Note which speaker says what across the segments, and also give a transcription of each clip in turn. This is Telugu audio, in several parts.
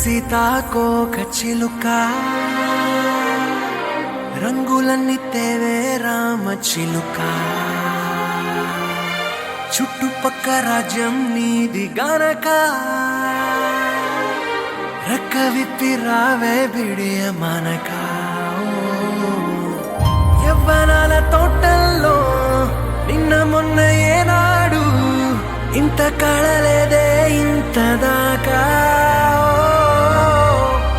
Speaker 1: సీతాకోక చిలుక రంగులన్నీ తేవే రామ చిలుక చుట్టుపక్క రాజ్యం నీది గనక రెక్క విప్పి రావే బిడియ మనక యవ్వనాల తోటల్లో నిన్న మొన్న ఏనాడు ఇంత కళలేదే ఇంత దాకా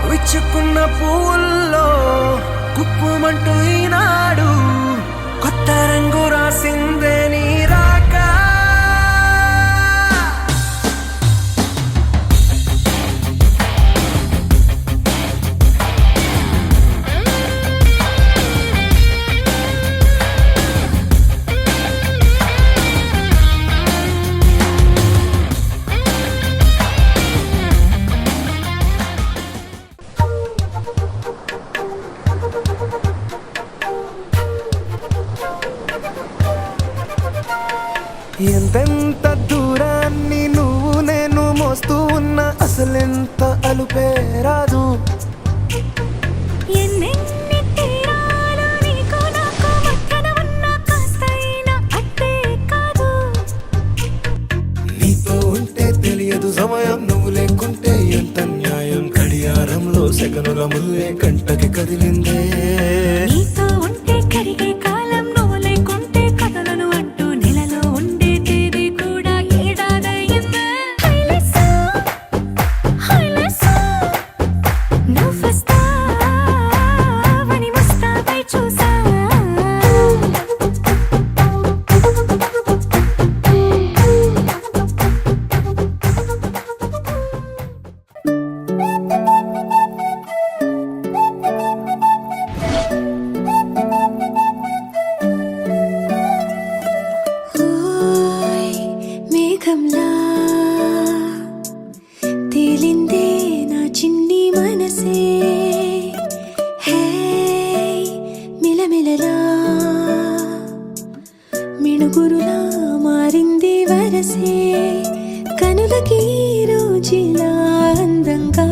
Speaker 1: విచ్చుకున్న పూల్లో కుప్పుమంటూ ఈనాడు కొత్త రంగు రాసిందే నీ రాక ఎంతెంత దూరాన్ని నువ్వు నేను మోస్తూ ఉన్నా అసలెంత అలుపే రాదు. నీతో ఉంటే తెలియదు సమయం, నువ్వు లేకుంటే ఎంత న్యాయం. గడియారంలో సెకనుల ముల్లే కంటకి కదిలిందే.
Speaker 2: నీతో ఉంటే కరిగే కాలం, నువ్వు లేకుంటే కథలను అంటూ నెలలో ఉండే తేదీ కూడా ఏడాదయ్యిందే. నువ్వు వస్తావని ముస్తాబై చూసా. మేఘంలా తేలిందే నా చిన్ని మనసే. హే మిలమిలలా మిణుగురులా మారింది వరసే. కనులకి రోజులా అందంగా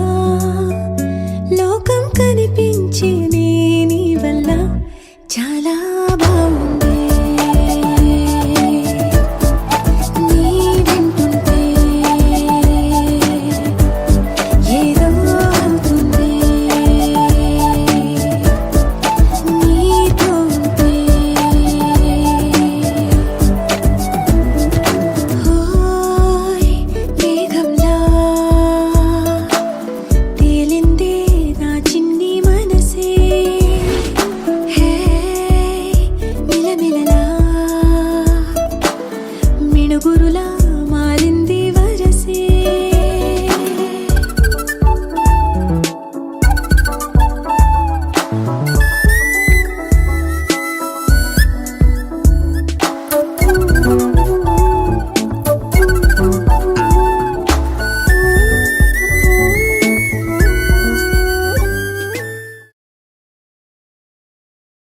Speaker 2: లోకం కనిపి